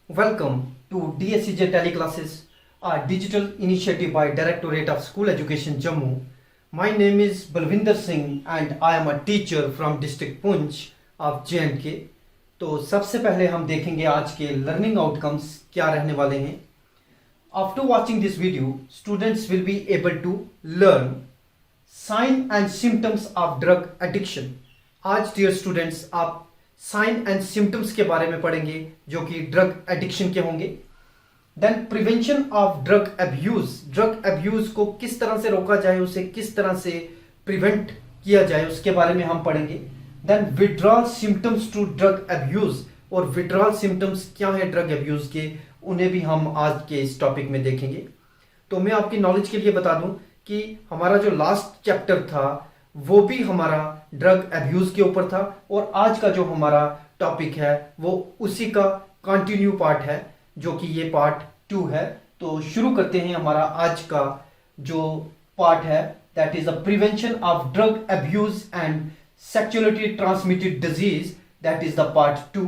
Welcome to DSCJ Teleclasses, a digital initiative by Directorate of School Education Jammu. My name is Balvinder Singh and I am a teacher from District Punch of J&K. तो सबसे पहले हम देखेंगे आज के learning outcomes क्या रहने वाले हैं. After watching this video, students will be able to learn sign and symptoms of drug addiction. आज डियर स्टूडेंट्स आप साइन एंड सिम्टम्स के बारे में पढ़ेंगे जो कि ड्रग एडिक्शन के होंगे. Then prevention of drug abuse को किस तरह से रोका जाए, उसे किस तरह से प्रिवेंट किया जाए उसके बारे में हम पढ़ेंगे. Then withdrawal symptoms to drug abuse, और विड्रॉल सिम्टम्स क्या है ड्रग अब्यूज के, उन्हें भी हम आज के इस टॉपिक में देखेंगे. तो मैं आपकी नॉलेज के लिए बता दूं कि हमारा जो लास्ट चैप्टर था वो भी हमारा ड्रग अब्यूज के ऊपर था, और आज का जो हमारा टॉपिक है वो उसी का कंटिन्यू पार्ट है जो कि ये पार्ट 2 है. तो शुरू करते हैं. हमारा आज का जो पार्ट है that is the prevention of drug abuse and sexuality transmitted disease, that is the part 2.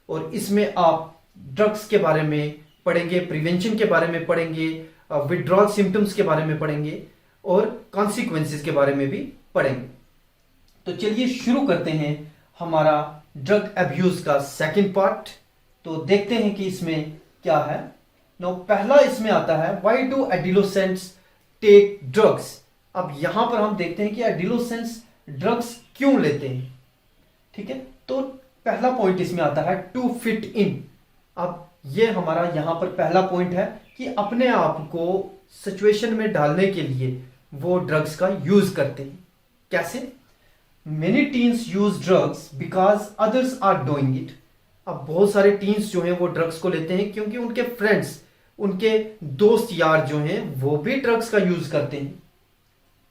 और इसमें आप ड्रग्स के बारे में पढ़ेंगे, प्रिवेंशन के बारे में पढ़ेंगे, विड्रॉल सिम्टम्स के बारे में पढ़ेंगे और कॉन्सिक्वेंसेस के बारे में भी पढ़ेंगे. तो चलिए शुरू करते हैं हमारा ड्रग अब्यूज का सेकंड पार्ट. तो देखते हैं कि इसमें क्या है. नो पहला इसमें आता है व्हाई डू एडिलोसेंट्स टेक ड्रग्स. अब यहां पर हम देखते हैं कि एडिलोसेंट्स ड्रग्स क्यों लेते हैं. ठीक है, तो पहला पॉइंट इसमें आता है टू फिट इन. अब ये हमारा यहां पर पहला पॉइंट है कि अपने आप को सिचुएशन में डालने के लिए वो ड्रग्स का यूज करते हैं. कैसे? Many teens use drugs because others are doing it. अब बहुत सारे टीन्स जो हैं वो ड्रग्स को लेते हैं क्योंकि उनके फ्रेंड्स, उनके दोस्त यार जो हैं वो भी ड्रग्स का यूज करते हैं.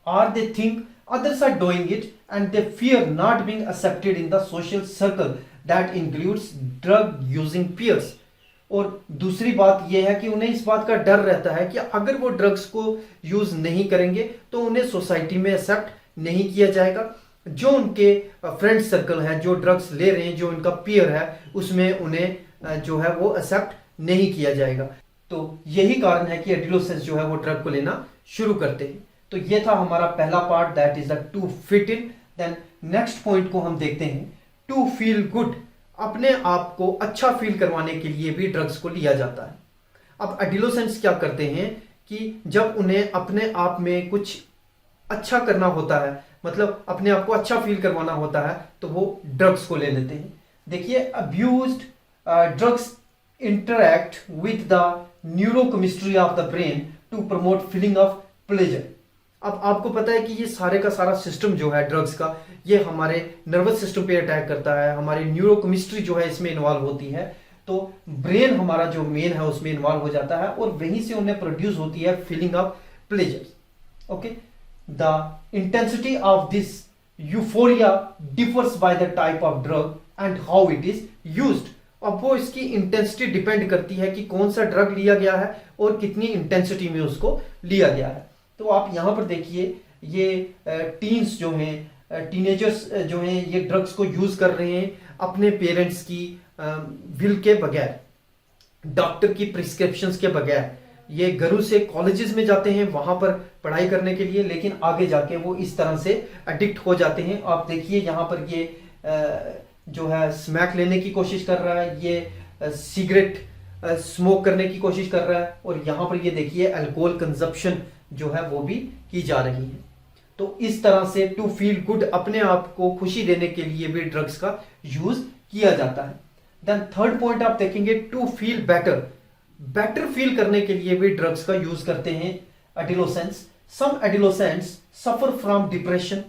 Are they think others are doing it and they fear not being accepted in the social circle that includes drug using peers. और दूसरी बात यह है कि उन्हें इस बात का डर रहता है कि अगर वो ड्रग्स को यूज नहीं करेंगे तो उन्हें सोसाइटी में एक्सेप्ट नहीं किया जाएगा. जो उनके फ्रेंड सर्कल है जो ड्रग्स ले रहे हैं, जो उनका पीयर है, उसमें उन्हें जो है वो एक्सेप्ट नहीं किया जाएगा. तो यही कारण है कि एडिलोसेंस जो है वो ड्रग को लेना शुरू करते हैं. तो ये था हमारा पहला part, that is the to fit in. Then next point को हम देखते हैं टू फील गुड. अपने आप को अच्छा फील करवाने के लिए भी ड्रग्स को लिया जाता है. अब एडिलोसेंट्स क्या करते हैं कि जब उन्हें अपने आप में कुछ अच्छा करना होता है, मतलब अपने आप को अच्छा फील करवाना होता है, तो वो ड्रग्स को ले लेते हैं. देखिए, abused drugs interact with the neurochemistry of the brain to promote feeling of pleasure. अब आपको पता है कि ये सारे का सारा सिस्टम जो है ड्रग्स का, ये हमारे नर्वस सिस्टम पे अटैक करता है, हमारी न्यूरोकेमिस्ट्री जो है इसमें इन्वॉल्व होती है. तो ब्रेन हमारा जो मेन है उसमें इन्वॉल्व हो जाता है और वहीं से उन्हें प्रोड्यूस होती है feeling of pleasure. Okay, the intensity of this euphoria differs by the type of drug and how it is used. अब वो इसकी इंटेंसिटी डिपेंड करती है कि कौन सा ड्रग लिया गया है और कितनी इंटेंसिटी में उसको लिया गया है. तो आप यहां पर देखिए, ये टीन्स जो हैं, टीनेजर्स जो हैं, ये ड्रग्स को यूज कर रहे हैं अपने पेरेंट्स की विल के बगैर, डॉक्टर की प्रिस्क्रिप्शंस के बगैर. ये घरों से कॉलेजेस में जाते हैं वहां पर पढ़ाई करने के लिए, लेकिन आगे जाके वो इस तरह से एडिक्ट हो जाते हैं. आप देखिए यहाँ पर ये जो है स्मैक लेने की कोशिश कर रहा है, ये सिगरेट स्मोक करने की कोशिश कर रहा है, और यहाँ पर ये देखिए अल्कोहल कंजप्शन जो है वो भी की जा रही है. तो इस तरह से टू फील गुड, अपने आप को खुशी देने के लिए भी ड्रग्स का यूज किया जाता है. देन थर्ड पॉइंट आप देखेंगे to feel better. Better feel करने के लिए भी ड्रग्स का यूज करते हैं adolescents. Some adolescents suffer from depression,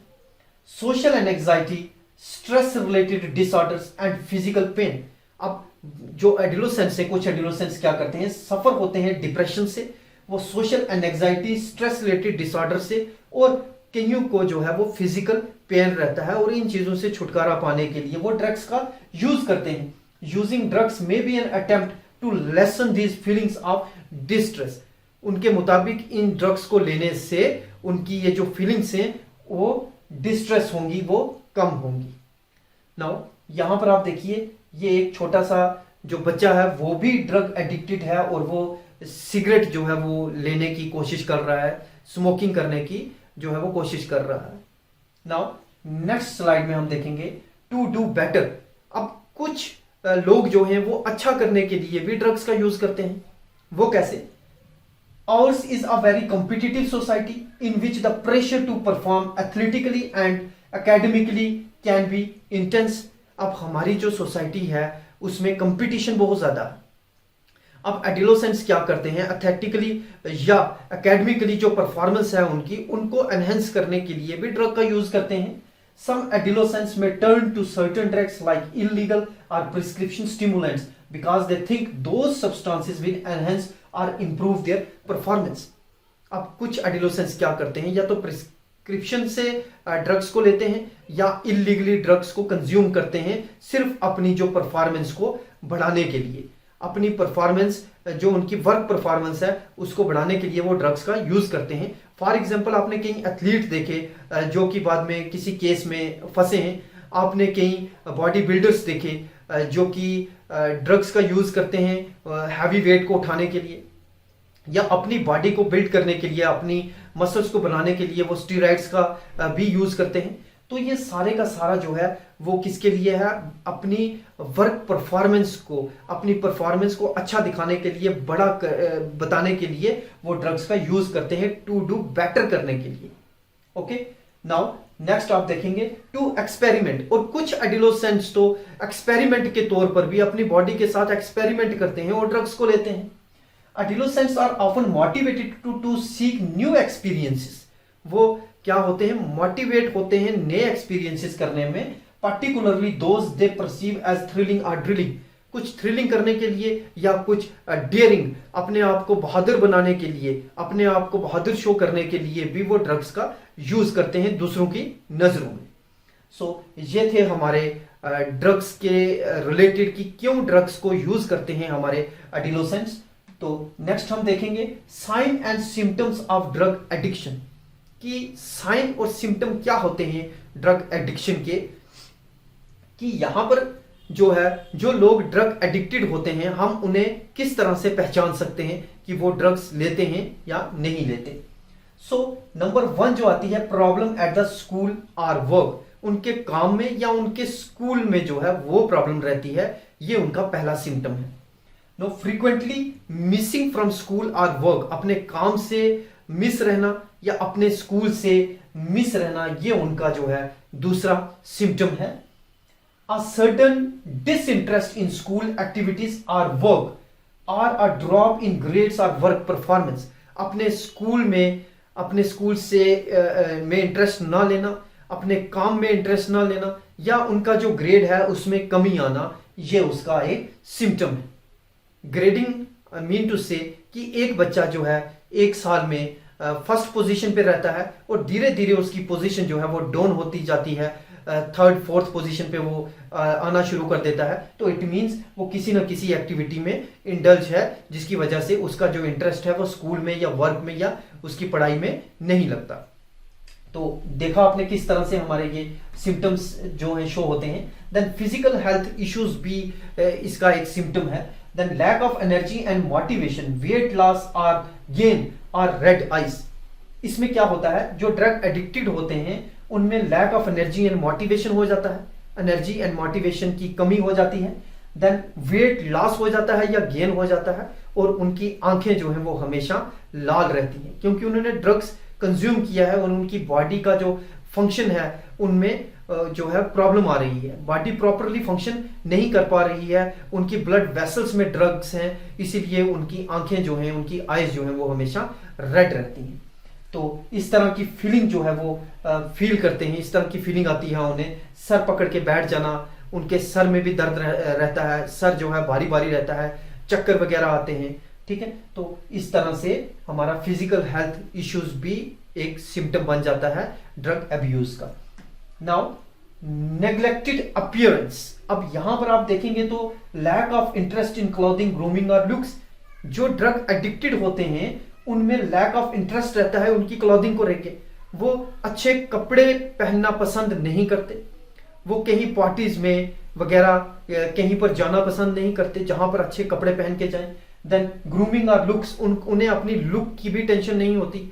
social anxiety, stress related disorders and physical pain. अब जो एडिलोसेंट्स है, कुछ एडिलोसेंट्स क्या करते हैं, सफर होते हैं डिप्रेशन से, वो social anxiety, stress related disorder से, और कईयों को जो है वो फिजिकल पेन रहता है, और इन चीजों से छुटकारा पाने के लिए वो ड्रग्स का यूज करते हैं. Using drugs may be an attempt to lessen these feelings of distress. उनके मुताबिक इन ड्रग्स को लेने से उनकी ये जो फीलिंग्स हैं वो डिस्ट्रेस होंगी, वो कम होंगी. नाउ यहां पर आप देखिए, ये एक छोटा सा जो बच्चा है वो भी ड्रग एडिक्टेड है और वो सिगरेट जो है वो लेने की कोशिश कर रहा है, स्मोकिंग करने की जो है वो कोशिश कर रहा है। नाउ नेक्स्ट स्लाइड में हम देखेंगे टू डू बेटर। अब कुछ लोग जो हैं वो अच्छा करने के लिए भी ड्रग्स का यूज करते हैं। वो कैसे? Ours is a very competitive society in which the pressure to perform athletically and academically can be intense। अब हमारी जो सोसाइटी है उसमें कंपटीशन बहुत ज्यादा है। अब एडोलेसेंट्स क्या करते हैं? एथलेटिकली या एकेडमिकली जो परफॉर्मेंस है उनकी, उनको एनहेंस करने के लिए भी ड्रग का यूज करते हैं। Some adolescents may turn to certain drugs like illegal or prescription stimulants because they think those substances will enhance or improve their performance। अब कुछ adolescents क्या करते हैं? या तो प्रिस्क्रिप्शन से ड्रग्स को लेते हैं या इलीगली ड्रग्स को कंज्यूम करते हैं सिर्फ अपनी जो परफॉर्मेंस को बढ़ाने के लिए। अपनी परफॉर्मेंस जो उनकी वर्क परफॉर्मेंस है उसको बढ़ाने के लिए वो ड्रग्स का यूज करते हैं। फॉर एग्जांपल आपने कई एथलीट देखे जो कि बाद में किसी केस में फंसे हैं। आपने कई बॉडी बिल्डर्स देखे जो कि ड्रग्स का यूज करते हैं हैवी वेट को उठाने के लिए या अपनी बॉडी को बिल्ड करने के लिए, अपनी मसल्स को बनाने के लिए वो स्टेरॉइड्स का भी यूज करते हैं। तो ये सारे का सारा जो है वो किसके लिए है? अपनी वर्क परफॉर्मेंस को, अपनी परफॉर्मेंस को अच्छा दिखाने के लिए, बड़ा बताने के लिए वो ड्रग्स का यूज करते हैं टू डू बेटर करने के लिए। ओके, नाउ नेक्स्ट आप देखेंगे टू एक्सपेरिमेंट। और कुछ एडोलेसेंट्स तो एक्सपेरिमेंट के तौर पर भी अपनी बॉडी के साथ एक्सपेरिमेंट करते हैं और ड्रग्स को लेते हैं। Adolescents are often motivated to seek new experiences. वो क्या होते हैं? मोटिवेट होते हैं नए एक्सपीरियंसेस करने में, particularly those they perceive as thrilling और ड्रिलिंग। कुछ थ्रिलिंग करने के लिए या कुछ डेयरिंग, अपने आप को बहादुर बनाने के लिए, अपने आप को बहादुर शो करने के लिए भी वो ड्रग्स का यूज करते हैं दूसरों की नजरों में। सो ये थे हमारे ड्रग्स के रिलेटेड कि क्यों ड्रग्स को यूज करते हैं हमारे एडोलेसेंट्स। तो नेक्स्ट हम देखेंगे sign and symptoms of drug addiction, कि साइन और सिम्टम क्या होते हैं ड्रग एडिक्शन के, कि यहां पर जो है जो लोग ड्रग एडिक्टेड होते हैं हम उन्हें किस तरह से पहचान सकते हैं कि वो ड्रग्स लेते हैं या नहीं लेते। सो नंबर 1 जो आती है प्रॉब्लम एट द स्कूल और वर्क। उनके काम में या उनके स्कूल में जो है वो प्रॉब्लम रहती है, ये उनका पहला सिम्टम है। No frequently missing from school और वर्क, अपने काम से मिस रहना या अपने स्कूल से मिस रहना, ये उनका जो है दूसरा सिम्टम है। A sudden disinterest in school activities और वर्क और अ ड्रॉप इन ग्रेड्स और वर्क परफॉर्मेंस। अपने स्कूल में, अपने स्कूल से में इंटरेस्ट ना लेना, अपने काम में इंटरेस्ट ना लेना या उनका जो ग्रेड है उसमें कमी आना, ये उसका एक सिम्टम है। ग्रेडिंग मीन टू से कि एक बच्चा जो है एक साल में फर्स्ट पोजीशन पे रहता है और धीरे धीरे उसकी पोजीशन जो है वो डाउन होती जाती है, थर्ड फोर्थ पोजीशन पे वो आना शुरू कर देता है। तो इट मींस वो किसी ना किसी एक्टिविटी में इंडल्ज है जिसकी वजह से उसका जो इंटरेस्ट है वो स्कूल में या वर्क में या उसकी पढ़ाई में नहीं लगता। तो देखा आपने किस तरह से हमारे ये सिम्टम्स जो है शो होते हैं। देन फिजिकल हेल्थ इश्यूज भी इसका एक सिम्टम है। Then lack of energy and motivation, weight loss और गेन और रेड आइज। इसमें क्या होता है, जो ड्रग एडिक्टेड होते हैं उनमें lack of energy and motivation हो जाता है, एनर्जी एंड मोटिवेशन की कमी हो जाती है। देन वेट लॉस हो जाता है या गेन हो जाता है और उनकी आंखें जो हैं वो हमेशा लाल रहती हैं क्योंकि उन्होंने ड्रग्स कंज्यूम किया है और उनकी बॉडी का जो फंक्शन है उनमें जो है प्रॉब्लम आ रही है, बॉडी प्रॉपरली फंक्शन नहीं कर पा रही है, उनकी ब्लड वेसल्स में ड्रग्स हैं, इसीलिए उनकी आंखें जो हैं, उनकी आईज जो हैं वो हमेशा रेड रहती हैं। तो इस तरह की फीलिंग जो है वो फील करते हैं, इस तरह की फीलिंग आती है उन्हें। सर पकड़ के बैठ जाना, उनके सर में भी दर्द रहता है, सर जो है भारी भारी रहता है, चक्कर वगैरह आते हैं। ठीक है, तो इस तरह से हमारा फिजिकल हेल्थ इश्यूज भी एक सिम्टम बन जाता है ड्रग अब्यूज का। Now neglected appearance. अब यहां पर आप देखेंगे तो lack of interest in clothing, grooming और लुक्स। जो ड्रग एडिक्टेड होते हैं उनमें लैक ऑफ इंटरेस्ट रहता है उनकी क्लोथिंग को लेके, वो अच्छे कपड़े पहनना पसंद नहीं करते, वो कहीं पार्टीज में वगैरह कहीं पर जाना पसंद नहीं करते जहां पर अच्छे कपड़े पहन के जाएं। देन ग्रूमिंग और लुक्स, उन्हें अपनी लुक की भी टेंशन नहीं होती।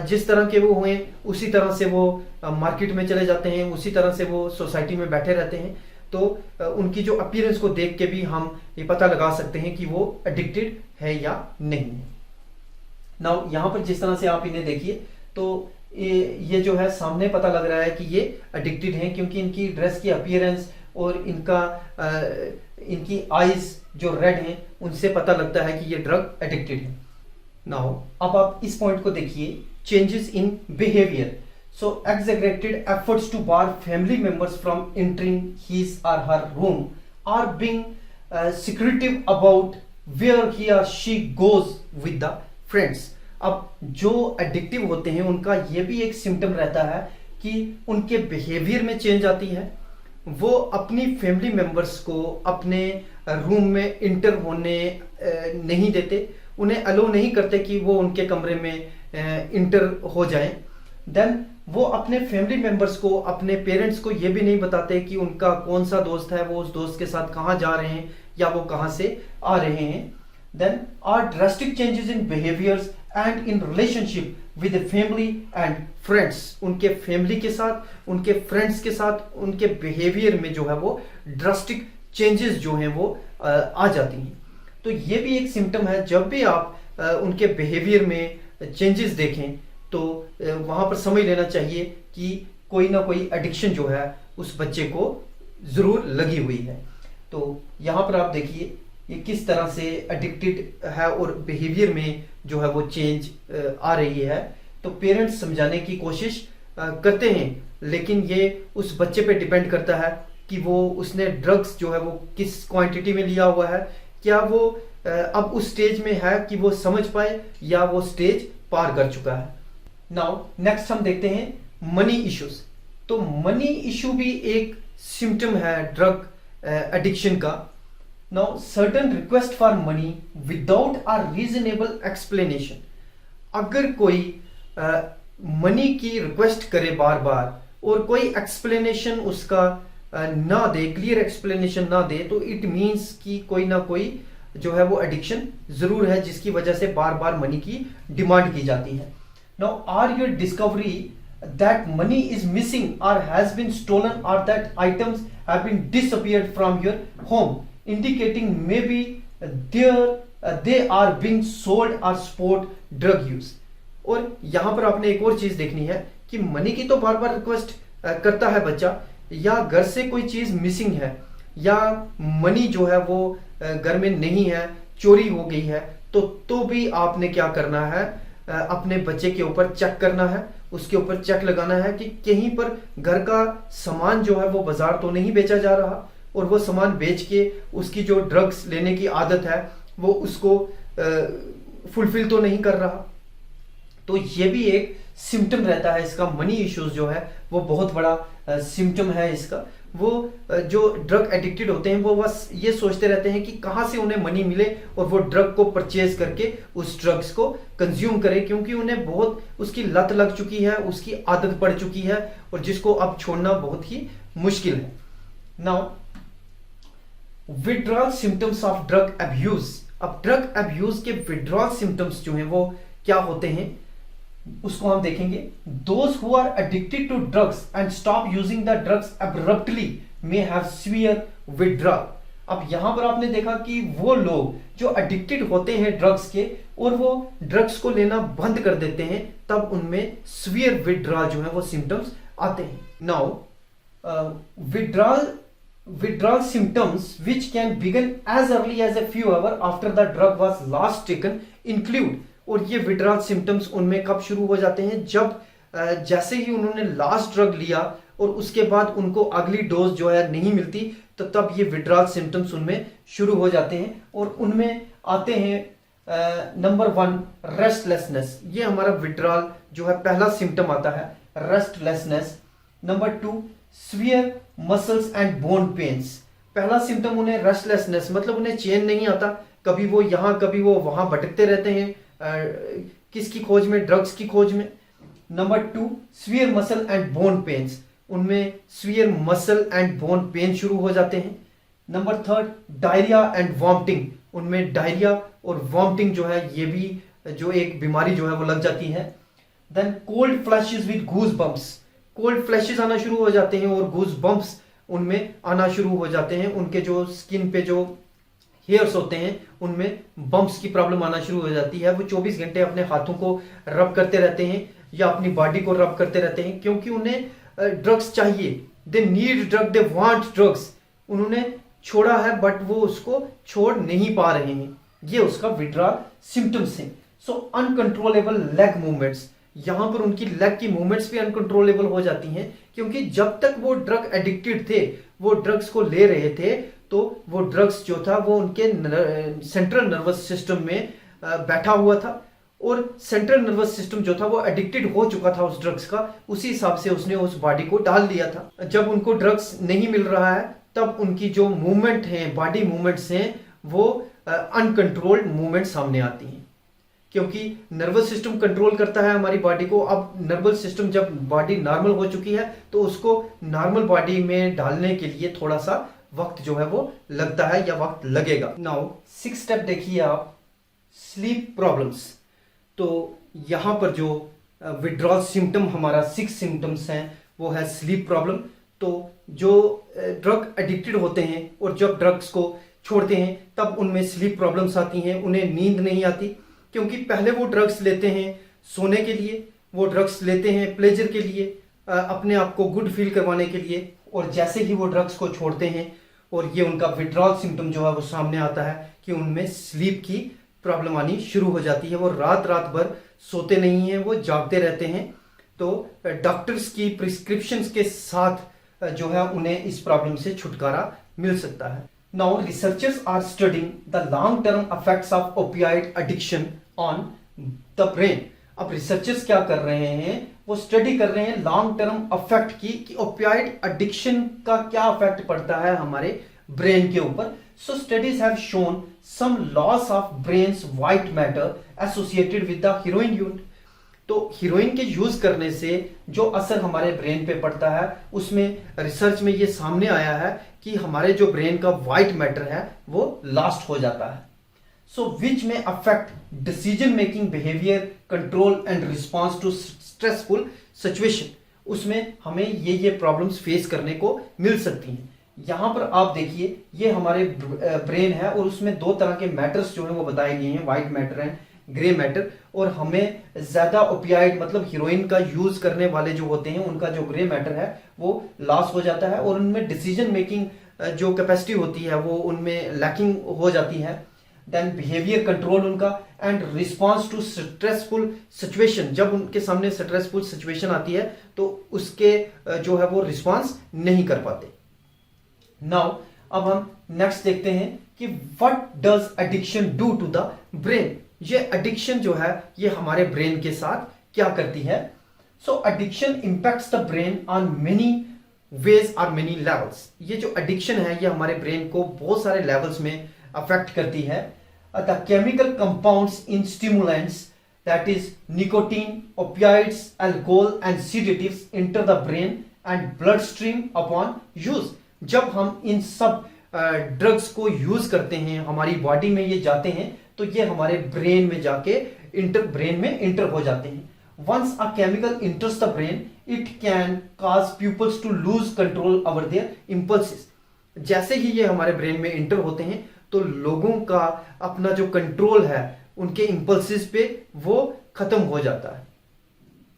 जिस तरह के वो हुए उसी तरह से वो मार्केट में चले जाते हैं, उसी तरह से वो सोसाइटी में बैठे रहते हैं। तो उनकी जो अपीयरेंस को देख के भी हम ये पता लगा सकते हैं कि वो एडिक्टेड है या नहीं है। नाउ यहाँ पर जिस तरह से आप इन्हें देखिए तो ये जो है सामने पता लग रहा है कि ये एडिक्टेड हैं, क्योंकि इनकी ड्रेस की अपीयरेंस और इनकी आईज जो रेड हैं उनसे पता लगता है कि ये ड्रग एडिक्टेड है। नाउ अब आप इस पॉइंट को देखिए, changes in behaviour. So exaggerated efforts to bar family members from entering his or her room, or being secretive about where he or she goes with the friends. अब जो addictive होते हैं उनका ये भी एक सिम्टम रहता है कि उनके बिहेवियर में चेंज आती है। वो अपनी फैमिली मेंबर्स को अपने रूम में इंटर होने नहीं देते, उन्हें अलो नहीं करते कि वो उनके कमरे में इंटर हो जाएं। देन वो अपने फैमिली मेंबर्स को, अपने पेरेंट्स को ये भी नहीं बताते कि उनका कौन सा दोस्त है, वो उस दोस्त के साथ कहाँ जा रहे हैं या वो कहाँ से आ रहे हैं। Then are drastic changes in behaviours and in relationship with family and friends. उनके फैमिली के साथ, उनके फ्रेंड्स के साथ, उनके बिहेवियर में जो है वो ड्रास्टिक चेंजेस जो हैं वो आ जाती हैं। तो ये भी एक सिम्टम है। जब भी आप उनके बिहेवियर में चेंजेस देखें तो वहां पर समझ लेना चाहिए कि कोई ना कोई एडिक्शन जो है उस बच्चे को जरूर लगी हुई है। तो यहाँ पर आप देखिए ये किस तरह से एडिक्टेड है और बिहेवियर में जो है वो चेंज आ रही है। तो पेरेंट्स समझाने की कोशिश करते हैं, लेकिन ये उस बच्चे पे डिपेंड करता है कि वो उसने ड्रग्स जो है वो किस क्वांटिटी में लिया हुआ है, क्या वो अब उस स्टेज में है कि वो समझ पाए या वो स्टेज पार कर चुका है। नाउ नेक्स्ट हम देखते हैं मनी इश्यूज। तो मनी इशू भी एक सिम्टम है ड्रग एडिक्शन का। Now certain request for money without a reasonable explanation. अगर कोई मनी की रिक्वेस्ट करे बार बार और कोई एक्सप्लेनेशन उसका ना दे, क्लियर एक्सप्लेनेशन ना दे, तो इट मीन्स कि कोई ना कोई जो है वो एडिक्शन जरूर है जिसकी वजह से बार बार मनी की डिमांड की जाती है। Now, are your discovery that money is missing or has been stolen or that items have been disappeared from your home, indicating maybe they are being sold or sport drug use। और यहाँ पर आपने एक और चीज देखनी है कि मनी की तो बार बार रिक्वेस्ट करता है बच्चा, या घर से कोई चीज मिसिंग है या मनी जो है वो घर में नहीं है, चोरी हो गई है, तो भी आपने क्या करना है, अपने बच्चे के ऊपर चेक करना है, उसके ऊपर चेक लगाना है कि कहीं पर घर का सामान जो है वो बाजार तो नहीं बेचा जा रहा और वो सामान बेच के उसकी जो ड्रग्स लेने की आदत है वो उसको फुलफिल तो नहीं कर रहा। तो ये भी एक सिम्टम रहता है इसका। मनी इश्यूज जो है वो बहुत बड़ा सिम्टम है इसका। वो जो ड्रग एडिक्टेड होते हैं वो बस ये सोचते रहते हैं कि कहाँ से उन्हें मनी मिले और वो ड्रग को परचेज करके उस ड्रग्स को कंज्यूम करें, क्योंकि उन्हें बहुत उसकी लत लग चुकी है, उसकी आदत पड़ चुकी है और जिसको अब छोड़ना बहुत ही मुश्किल है। Now withdrawal symptoms of drug abuse. अब ड्रग अब्यूज के विड्रॉल सिम्टम्स जो हैं वो क्या होते हैं उसको हम देखेंगे। Those who are addicted to drugs and stop using the drugs abruptly may have severe withdrawal। अब यहां पर आपने देखा कि वो लोग जो एडिक्टेड होते हैं ड्रग्स के और वो ड्रग्स को लेना बंद कर देते हैं, तब उनमें सीवियर विड्रॉल जो है वो सिम्टम्स आते हैं। Now withdrawal symptoms which can begin as early as a few hours after the drug was last taken include। और ये विड्रॉल सिम्टम्स उनमें कब शुरू हो जाते हैं, जब जैसे ही उन्होंने लास्ट ड्रग लिया और उसके बाद उनको अगली डोज जो है नहीं मिलती, तो तब ये विड्रॉल सिम्टम्स उनमें शुरू हो जाते हैं। और उनमें आते हैं नंबर 1 रेस्टलेसनेस। ये हमारा विड्रॉल जो है पहला सिम्टम आता है, restlessness. Number 2 severe muscles and bone pains. पहला सिम्टम उन्हें रेस्टलेसनेस, मतलब उन्हें चैन नहीं आता, कभी वो यहाँ कभी वो वहां भटकते रहते हैं, किसकी खोज में, ड्रग्स की खोज में। Number 2 severe muscle and bone pains. उनमें severe muscle and bone pain शुरू हो जाते हैं। Number third, diarrhoea and vomiting, उनमें डायरिया और वॉमिटिंग जो है ये भी जो एक बीमारी जो है वो लग जाती है। Then cold flashes with goose bumps, cold flashes आना शुरू हो जाते हैं और गूज बम्प्स उनमें आना शुरू हो जाते हैं, उनके जो स्किन पे जो हेयर्स होते हैं उनमें बम्प्स की प्रॉब्लम आना शुरू हो जाती है। वो 24 घंटे अपने हाथों को रब करते रहते हैं या अपनी बॉडी को रब करते रहते हैं, क्योंकि उन्हें ड्रग्स चाहिए, they need drug, they want drugs. उन्होंने छोड़ा है बट वो उसको छोड़ नहीं पा रहे हैं, ये उसका विड्रॉल सिम्टम्स हैं। सो अनकंट्रोलेबल लेग मूवमेंट्स, यहां पर उनकी लेग की मूवमेंट्स भी अनकंट्रोलेबल हो जाती हैं, क्योंकि जब तक वो ड्रग एडिक्टेड थे, वो ड्रग्स को ले रहे थे, तो वो ड्रग्स जो था वो उनके सेंट्रल नर्वस सिस्टम में बैठा हुआ था, और सेंट्रल नर्वस सिस्टम जो था वो एडिक्टेड हो चुका था उस ड्रग्स का, उसी हिसाब से उसने उस बॉडी को डाल लिया था। जब उनको ड्रग्स नहीं मिल रहा है तब उनकी जो मूवमेंट है, बॉडी मूवमेंट्स हैं, वो अनकंट्रोल्ड मूवमेंट सामने आती हैं, क्योंकि नर्वस सिस्टम कंट्रोल करता है हमारी बॉडी को। अब नर्वस सिस्टम जब बॉडी नॉर्मल हो चुकी है तो उसको नॉर्मल बॉडी में डालने के लिए थोड़ा सा वक्त जो है वो लगता है या वक्त लगेगा। नाउ 6 स्टेप देखिए आप, स्लीप प्रॉब्लम्स। तो यहां पर जो विड्रॉल सिम्टम हमारा 6 सिम्टम्स हैं वो है स्लीप प्रॉब्लम। तो जो ड्रग एडिक्टेड होते हैं और जब ड्रग्स को छोड़ते हैं तब उनमें स्लीप प्रॉब्लम्स आती हैं, उन्हें नींद नहीं आती, क्योंकि पहले वो ड्रग्स लेते हैं सोने के लिए, वो ड्रग्स लेते हैं प्लेजर के लिए, अपने आप को गुड फील करवाने के लिए, और जैसे ही वो ड्रग्स को छोड़ते हैं और ये उनका विड्रॉल सिम्टम जो है वो सामने आता है कि उनमें स्लीप की प्रॉब्लम आनी शुरू हो जाती है। वो रात रात भर सोते नहीं हैं, वो जागते रहते हैं। तो डॉक्टर्स की प्रिस्क्रिप्शंस के साथ जो है उन्हें इस प्रॉब्लम से छुटकारा मिल सकता है। Now researchers are studying the long term effects of opioid addiction on the brain. अब रिसर्चर्स क्या कर रहे हैं, वो स्टडी कर रहे हैं लॉन्ग टर्म इफेक्ट की, कि ओपियाइड एडिक्शन का क्या इफेक्ट पड़ता है हमारे ब्रेन के ऊपर। So studies have shown some loss of brains white matter associated with the heroin use. तो हीरोइन के यूज करने से जो असर हमारे ब्रेन पे पड़ता है, उसमें रिसर्च में ये सामने आया है कि हमारे जो ब्रेन का व्हाइट मैटर है वो लॉस्ट हो जाता है। सो विच में affect decision making, behaviour, control and response to stressful situation. उसमें हमें ये प्रॉब्लम्स फेस करने को मिल सकती हैं। यहां पर आप देखिए, ये हमारे ब्रेन है और उसमें 2 तरह के मैटर्स जो है वो बताए गए हैं, white matter and grey matter. और हमें ज्यादा ओपियाइड मतलब हीरोइन का यूज करने वाले जो होते हैं उनका जो ग्रे मैटर है वो लॉस हो जाता है, और उनमें डिसीजन मेकिंग जो कैपेसिटी होती है वो उनमें लैकिंग हो जाती है। देन बिहेवियर कंट्रोल उनका, and response to stressful situation, जब उनके सामने स्ट्रेसफुल सिचुएशन आती है तो उसके जो है वो रिस्पॉन्स नहीं कर पाते। नाउ अब हम नेक्स्ट देखते हैं कि what does addiction do to the brain. ये एडिक्शन जो है ये हमारे ब्रेन के साथ क्या करती है। So addiction impacts the brain on many ways और मेनी लेवल्स। ये जो एडिक्शन है ये हमारे ब्रेन को बहुत सारे लेवल्स में अफेक्ट करती है। The chemical compounds in stimulants that is nicotine, opioids, alcohol and sedatives enter the brain and blood stream upon use. जब हम इन सब ड्रग्स को यूज करते हैं, हमारी बॉडी में ये जाते हैं, तो ये हमारे ब्रेन में जाके ब्रेन में इंटर हो जाते हैं। Once a chemical enters the brain, it can cause peoples to lose control over their impulses. जैसे ही ये हमारे ब्रेन में इंटर होते हैं तो लोगों का अपना जो कंट्रोल है उनके इंपल्सेस पे वो खत्म हो जाता है।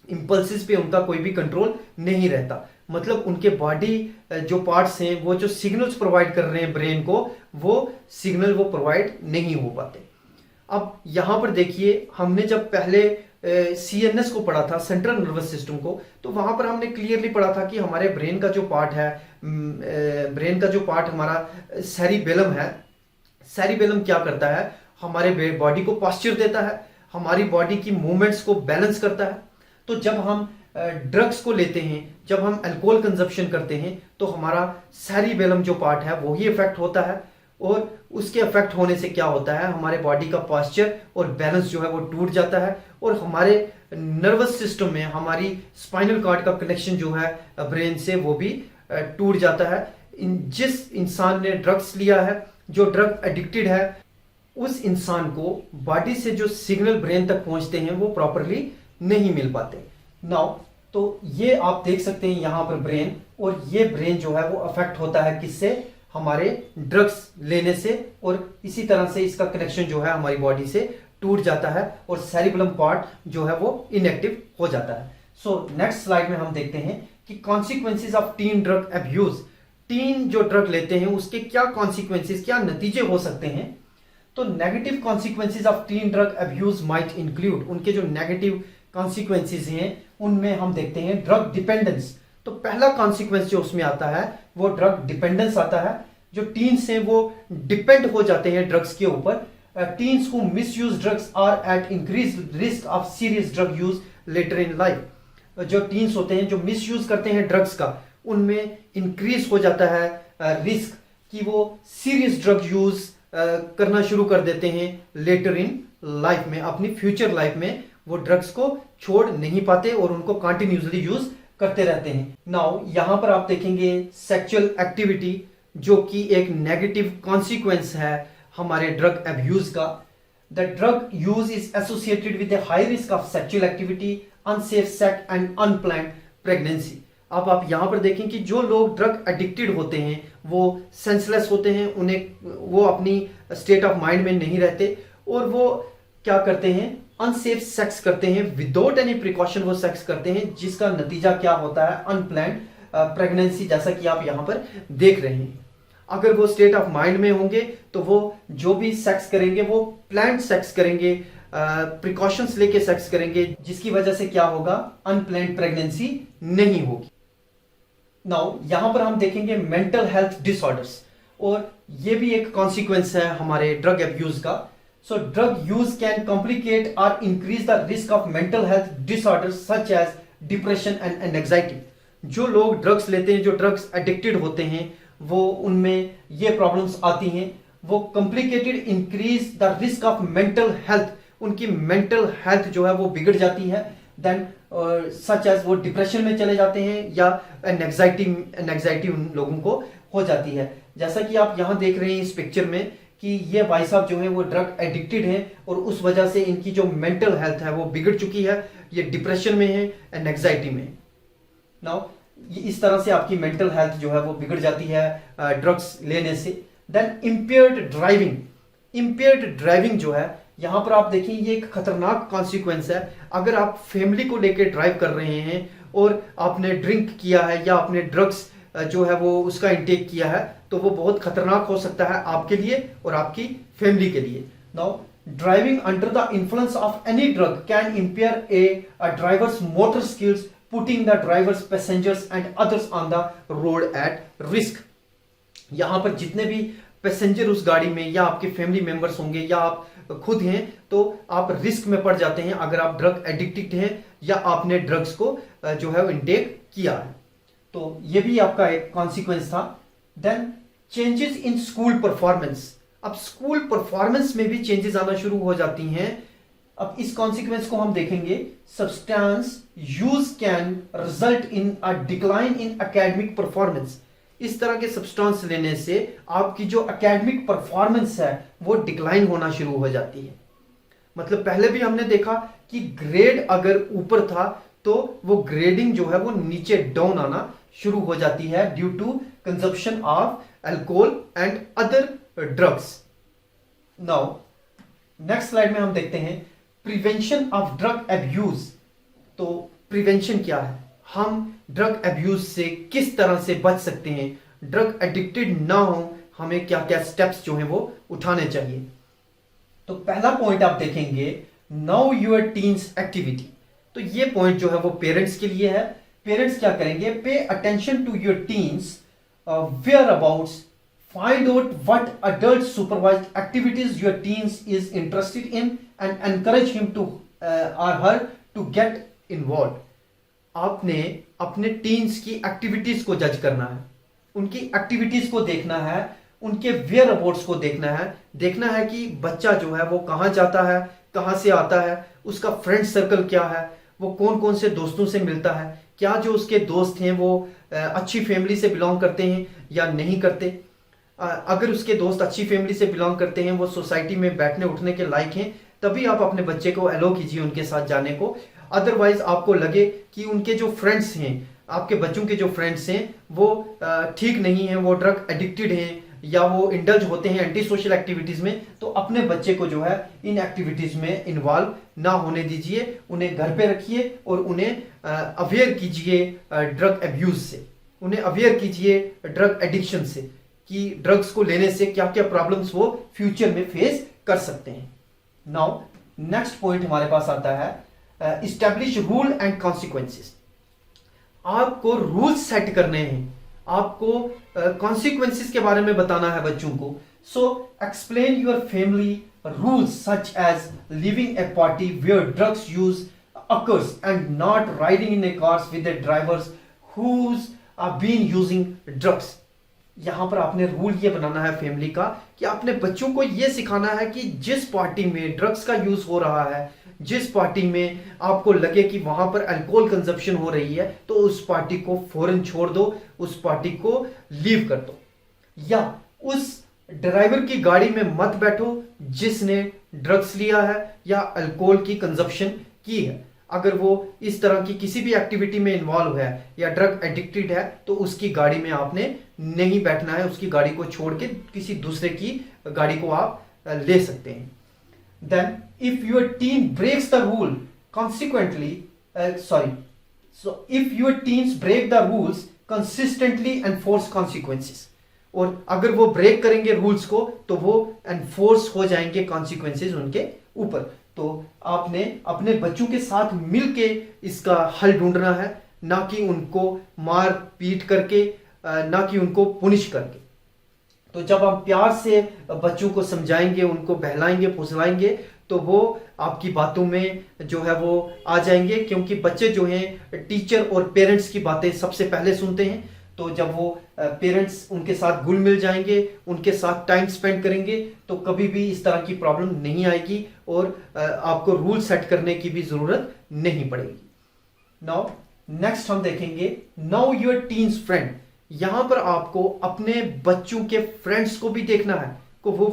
इंपल्सेस पे उनका कोई भी कंट्रोल नहीं रहता, मतलब उनके बॉडी जो पार्ट्स हैं वो जो सिग्नल्स प्रोवाइड कर रहे हैं ब्रेन को, वो सिग्नल वो प्रोवाइड नहीं हो पाते। अब यहां पर देखिए, हमने जब पहले सीएनएस को पढ़ा था, सेंट्रल नर्वस सिस्टम को, तो वहां पर हमने क्लियरली पढ़ा था कि हमारे ब्रेन का जो पार्ट है, ब्रेन का जो पार्ट हमारा सेरिबेलम है, सेरिबेलम क्या करता है, हमारे बॉडी को पॉस्चर देता है, हमारी बॉडी की मूवमेंट्स को बैलेंस करता है। तो जब हम ड्रग्स को लेते हैं, जब हम अल्कोहल कंजप्शन करते हैं, तो हमारा सेरिबेलम जो पार्ट है वो ही इफेक्ट होता है, और उसके इफेक्ट होने से क्या होता है, हमारे बॉडी का पॉस्चर और बैलेंस जो है वो टूट जाता है, और हमारे नर्वस सिस्टम में हमारी स्पाइनल कॉर्ड का कनेक्शन जो है ब्रेन से वो भी टूट जाता है। जिस इंसान ने ड्रग्स लिया है, जो ड्रग एडिक्टेड है, उस इंसान को बॉडी से जो सिग्नल ब्रेन तक पहुंचते हैं वो प्रॉपरली नहीं मिल पाते। नाउ तो ये आप देख सकते हैं यहाँ पर ब्रेन, और ये ब्रेन जो है वो अफेक्ट होता है किससे, हमारे ड्रग्स लेने से, और इसी तरह से इसका कनेक्शन जो है हमारी बॉडी से टूट जाता है और सेरिबेलम पार्ट जो है वो इनएक्टिव हो जाता है। सो नेक्स्ट स्लाइड में हम देखते हैं कि consequences of teen drug abuse. Tin जो ड्रग लेते हैं उसके क्या कॉन्सिक्वेंसेज, क्या नतीजे हो सकते हैं। तो negative consequences of teen drug abuse might include, उनके जो नेगेटिव कॉन्सिक्वेंसेज हैं उनमें हम देखते हैं ड्रग डिपेंडेंस। तो पहला कॉन्सिक्वेंस जो उसमें आता है वो ड्रग डिपेंडेंस आता है। जो टीन्स हैं वो डिपेंड हो जाते हैं ड्रग्स के ऊपर। Teens who misuse drugs are at increase risk of serious drug use later in life. जो टीन्स होते हैं जो मिसयूज करते हैं ड्रग्स का, उनमें इंक्रीज हो जाता है रिस्क कि वो सीरियस ड्रग यूज करना शुरू कर देते हैं लेटर इन लाइफ में, अपनी फ्यूचर लाइफ में वो ड्रग्स को छोड़ नहीं पाते और उनको कंटिन्यूसली यूज करते रहते हैं। नाउ यहां पर आप देखेंगे सेक्सुअल एक्टिविटी, जो कि एक नेगेटिव कॉन्सिक्वेंस है हमारे ड्रग अब्यूज का। The drug use is associated with high risk of sexual activity, unsafe sex and unplanned pregnancy. अब आप यहां पर देखें कि जो लोग ड्रग एडिक्टेड होते हैं वो सेंसलेस होते हैं, उन्हें वो अपनी स्टेट ऑफ माइंड में नहीं रहते और वो क्या करते हैं, अनसेफ सेक्स करते हैं, विदाउट एनी प्रिकॉशन वो सेक्स करते हैं, जिसका नतीजा क्या होता है, अनप्लान्ड प्रेगनेंसी, जैसा कि आप यहां पर देख रहे हैं। अगर वो स्टेट ऑफ माइंड में होंगे तो वो जो भी सेक्स करेंगे वो प्लान्ड सेक्स करेंगे, प्रिकॉशंस लेके सेक्स करेंगे, जिसकी वजह से क्या होगा, अनप्लान्ड प्रेगनेंसी नहीं होगी। नाउ यहां पर हम देखेंगे मेंटल हेल्थ डिसऑर्डर्स, और ये भी एक कॉन्सिक्वेंस है हमारे ड्रग अब्यूज का। So drug use can complicate और increase the risk of mental health disorders such as depression and anxiety. जो लोग ड्रग्स लेते हैं, जो ड्रग्स एडिक्टेड होते हैं, वो उनमें ये प्रॉब्लम्स आती हैं। वो complicated increase the risk of mental health, उनकी मेंटल हेल्थ जो है वो बिगड़ जाती है। देन सच एज वो डिप्रेशन में चले जाते हैं या एंजाइटी उन लोगों को हो जाती है। जैसा कि आप यहां देख रहे हैं इस पिक्चर में कि ये भाई साहब जो है वो ड्रग एडिक्टेड हैं और उस वजह से इनकी जो मेंटल हेल्थ है वो बिगड़ चुकी है, ये डिप्रेशन में है एंड एंजाइटी में। नाउ इस तरह से आपकी मेंटल हेल्थ जो है वो बिगड़ जाती है ड्रग्स लेने से। Then impaired driving, impaired driving जो है यहां पर आप देखिए ये एक खतरनाक कॉन्सिक्वेंस है। अगर आप फैमिली को लेकर ड्राइव कर रहे हैं और आपने ड्रिंक किया है या आपने ड्रग्स जो है वो उसका इंटेक किया है, तो वो बहुत खतरनाक हो सकता है आपके लिए और आपकी फैमिली के लिए। Now driving under the influence of any drug can impair a drivers motor skills, putting the drivers, passengers and others on the road at risk. यहां पर जितने भी पैसेंजर उस गाड़ी में या आपके फैमिली मेंबर्स होंगे या आप खुद हैं, तो आप रिस्क में पड़ जाते हैं अगर आप ड्रग एडिक्टेड हैं या आपने ड्रग्स को जो है इंटेक किया है। तो ये भी आपका एक कॉन्सिक्वेंस था। Then changes in school performance, अब स्कूल परफॉर्मेंस में भी चेंजेस आना शुरू हो जाती हैं। अब इस कॉन्सिक्वेंस को हम देखेंगे, substance use can result in a decline in academic performance. इस तरह के सब्सटेंस लेने से आपकी जो एकेडमिक परफॉर्मेंस है वो डिक्लाइन होना शुरू हो जाती है। मतलब पहले भी हमने देखा कि ग्रेड अगर ऊपर था तो वो ग्रेडिंग जो है वो नीचे डाउन आना शुरू हो जाती है due to consumption of alcohol and other drugs. Now next slide में हम देखते हैं प्रिवेंशन ऑफ ड्रग अब्यूज। तो प्रिवेंशन क्या है, हम ड्रग अब्यूज से किस तरह से बच सकते हैं, ड्रग एडिक्टेड ना हो, हमें क्या क्या स्टेप्स जो हैं वो उठाने चाहिए। तो पहला पॉइंट आप देखेंगे, नाउ योर टीन्स एक्टिविटी। तो ये पॉइंट जो है वो पेरेंट्स के लिए है। पेरेंट्स क्या करेंगे, pay attention to your teens whereabouts, find out what adult supervised activities your teens is interested in and encourage him to or her to get involve. आपने अपने टीन्स की एक्टिविटीज को जज करना है, उनकी एक्टिविटीज को देखना है, उनके वेयर अबाउट्स को देखना है कि बच्चा जो है वो कहां जाता है, कहां से आता है, उसका फ्रेंड सर्कल क्या है, वो कौन कौन से दोस्तों से मिलता है, क्या जो उसके दोस्त हैं वो अच्छी फैमिली से बिलोंग करते हैं या नहीं करते। अगर उसके दोस्त अच्छी फैमिली से बिलोंग करते हैं, वो सोसाइटी में बैठने उठने के लायक हैं, तभी आप अपने बच्चे को अलो कीजिए उनके साथ जाने को। अदरवाइज आपको लगे कि उनके जो फ्रेंड्स हैं, आपके बच्चों के जो फ्रेंड्स हैं वो ठीक नहीं हैं, वो ड्रग एडिक्टेड हैं या वो इंडल्ज होते हैं एंटी सोशल एक्टिविटीज में, तो अपने बच्चे को जो है इन एक्टिविटीज में इन्वॉल्व ना होने दीजिए। उन्हें घर पे रखिए और उन्हें अवेयर कीजिए ड्रग एब्यूज से, उन्हें अवेयर कीजिए ड्रग एडिक्शन से, कि ड्रग्स को लेने से क्या क्या प्रॉब्लम्स वो फ्यूचर में फेस कर सकते हैं। नाउ नेक्स्ट पॉइंट हमारे पास आता है इस्टेब्लिश रूल एंड कॉन्सिक्वेंसेस। आपको रूल्स सेट करने हैं, आपको कॉन्सिक्वेंसेस के बारे में बताना है बच्चों को। So explain your family rules such as living a party where drugs use occurs and not riding in a cars with the drivers who's been using drugs। यहां पर आपने रूल ये बनाना है फैमिली का कि अपने बच्चों को ये सिखाना है कि जिस पार्टी में ड्रग्स का यूज हो रहा है, जिस पार्टी में आपको लगे कि वहां पर अल्कोहल कंजप्शन हो रही है, तो उस पार्टी को फौरन छोड़ दो, उस पार्टी को लीव कर दो, या उस ड्राइवर की गाड़ी में मत बैठो जिसने ड्रग्स लिया है या अल्कोहल की कंजप्शन की है। अगर वो इस तरह की किसी भी एक्टिविटी में इन्वॉल्व है या ड्रग एडिक्टेड है, तो उसकी गाड़ी में आपने नहीं बैठना है, उसकी गाड़ी को छोड़ के किसी दूसरे की गाड़ी को आप ले सकते हैं। Then if your teen breaks the rule consequently if your teens break the rules consistently enforce consequences, और अगर वो ब्रेक करेंगे रूल्स को तो वो एनफोर्स हो जाएंगे कॉन्सिक्वेंसेस उनके ऊपर। तो आपने अपने बच्चों के साथ मिलके इसका हल ढूंढना है, ना कि उनको मार पीट करके, ना कि उनको पुनिश करके। तो जब आप प्यार से बच्चों को समझाएंगे, उनको बहलाएंगे फुसलाएंगे, तो वो आपकी बातों में जो है वो आ जाएंगे, क्योंकि बच्चे जो हैं टीचर और पेरेंट्स की बातें सबसे पहले सुनते हैं। तो जब वो पेरेंट्स उनके साथ घुल मिल जाएंगे, उनके साथ टाइम स्पेंड करेंगे, तो कभी भी इस तरह की प्रॉब्लम नहीं आएगी और आपको रूल सेट करने की भी जरूरत नहीं पड़ेगी। नाउ नेक्स्ट हम देखेंगे नाउ योर टीन्स फ्रेंड। यहां पर आपको अपने बच्चों के फ्रेंड्स को भी देखना है कि वो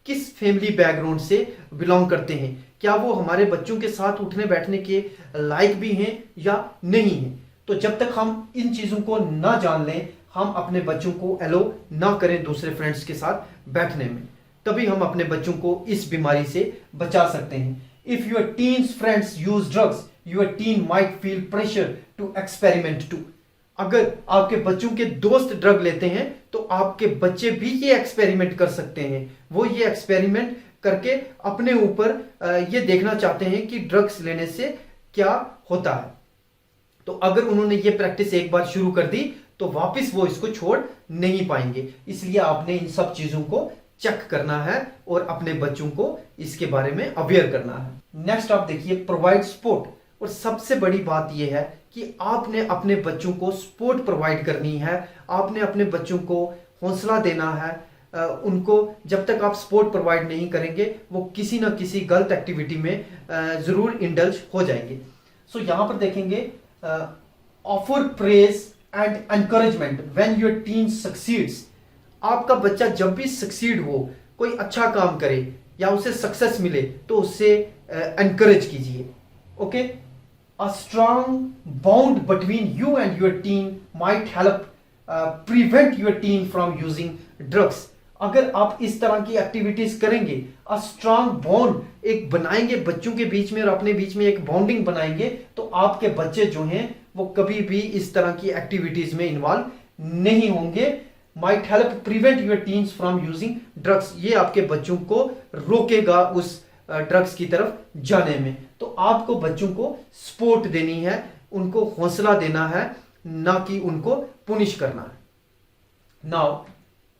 किस फैमिली बैकग्राउंड से बिलोंग करते हैं, क्या वो हमारे बच्चों के साथ उठने बैठने के लायक भी हैं या नहीं है। तो जब तक हम इन चीजों को ना जान लें, हम अपने बच्चों को अलो ना करें दूसरे फ्रेंड्स के साथ बैठने में, तभी हम अपने बच्चों को इस बीमारी से बचा सकते हैं। If your teens friends use drugs, your teen might feel pressure to experiment too. अगर आपके बच्चों के दोस्त ड्रग लेते हैं, तो आपके बच्चे भी ये एक्सपेरिमेंट कर सकते हैं। वो ये एक्सपेरिमेंट करके अपने ऊपर ये देखना चाहते हैं कि ड्रग्स लेने से क्या होता है। तो अगर उन्होंने ये प्रैक्टिस एक बार शुरू कर दी, तो वापस वो इसको छोड़ नहीं पाएंगे। इसलिए आपने इन सब चीजों को चेक करना है और अपने बच्चों को इसके बारे में अवेयर करना है। नेक्स्ट आप देखिए प्रोवाइड सपोर्ट। और सबसे बड़ी बात यह है कि आपने अपने बच्चों को सपोर्ट प्रोवाइड करनी है, आपने अपने बच्चों को हौसला देना है। उनको जब तक आप सपोर्ट प्रोवाइड नहीं करेंगे, वो किसी ना किसी गलत एक्टिविटी में जरूर इंडल्ज हो जाएंगे। सो यहां पर देखेंगे offer praise and encouragement when your teen succeeds. आपका बच्चा जब भी सक्सीड हो, कोई अच्छा काम करे या उसे सक्सेस मिले, तो उससे एनकरेज कीजिए। Okay, a strong bound between you and your teen might help prevent your teen from using drugs. अगर आप इस तरह की एक्टिविटीज करेंगे, अ स्ट्रांग बॉन्ड एक बनाएंगे बच्चों के बीच में और अपने बीच में एक बॉन्डिंग बनाएंगे, तो आपके बच्चे जो हैं वो कभी भी इस तरह की एक्टिविटीज में इन्वॉल्व नहीं होंगे। Might help prevent your teens from using drugs. ये आपके बच्चों को रोकेगा उस ड्रग्स की तरफ जाने में। तो आपको बच्चों को सपोर्ट देनी है, उनको हौसला देना है, ना कि उनको पुनिश करना है। नाउ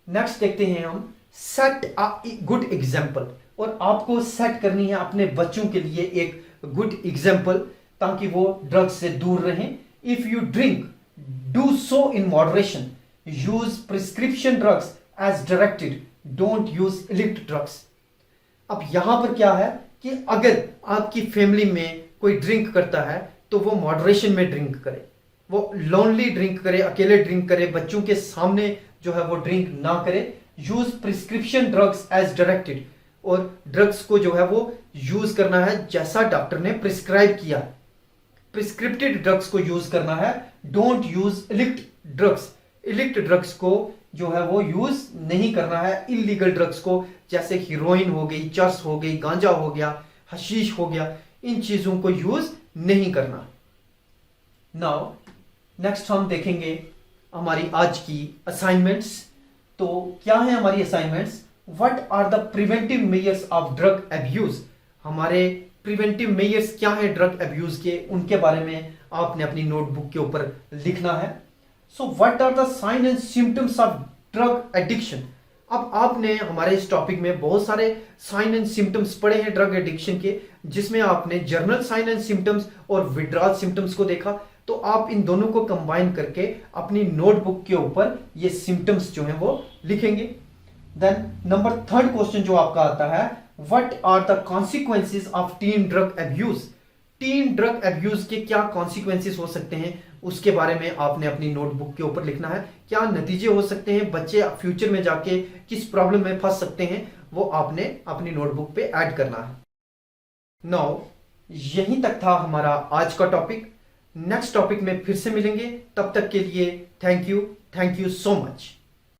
नेक्स्ट देखते हैं हम सेट अ गुड एग्जाम्पल। और आपको सेट करनी है अपने बच्चों के लिए एक गुड एग्जाम्पल, ताकि वो ड्रग्स से दूर रहें। If you drink, do so in moderation, use prescription drugs as directed, don't use illicit drugs. अब यहां पर क्या है कि अगर आपकी फैमिली में कोई ड्रिंक करता है, तो वो मॉडरेशन में ड्रिंक करे, वो लोनली ड्रिंक करे, अकेले ड्रिंक करे, बच्चों के सामने जो है वो ड्रिंक ना करे। Use prescription drugs as directed, और ड्रग्स को जो है वो यूज करना है जैसा डॉक्टर ने प्रिस्क्राइब किया। प्रिस्क्रिप्टेड ड्रग्स को यूज करना है। Don't use illicit drugs, illicit drugs को जो है वो यूज नहीं करना है। इलीगल ड्रग्स को, जैसे हीरोइन हो गई, चर्स हो गई, गांजा हो गया, हशीश हो गया, इन चीजों को यूज नहीं करना। नाउ नेक्स्ट हम देखेंगे हमारी आज की असाइनमेंट्स। तो क्या है हमारी assignments? What are the preventive measures of drug abuse. हमारे प्रिवेंटिव मेजर्स क्या है ड्रग अब्यूज के, उनके बारे में आपने अपनी नोटबुक के ऊपर लिखना है। So what are the sign and symptoms of drug addiction. अब आपने हमारे इस टॉपिक में बहुत सारे साइन एंड सिम्टम्स पढ़े हैं ड्रग एडिक्शन के, जिसमें आपने जर्नल साइन एंड सिम्टम्स और विड्रॉल सिम्टम्स को देखा। तो आप इन दोनों को कंबाइन करके अपनी नोटबुक के ऊपर ये सिम्टम्स जो हैं वो लिखेंगे। देन नंबर 3 क्वेश्चन जो आपका आता है, what are the consequences of teen drug abuse. Teen drug abuse के क्या कॉन्सिक्वेंसेस हो सकते हैं, उसके बारे में आपने अपनी नोटबुक के ऊपर लिखना है। क्या नतीजे हो सकते हैं, बच्चे फ्यूचर में जाके किस प्रॉब्लम में फंस सकते हैं, वो आपने अपनी नोटबुक पे ऐड करना है। नाउ यहीं तक था हमारा आज का टॉपिक। नेक्स्ट टॉपिक में फिर से मिलेंगे, तब तक के लिए थैंक यू सो मच।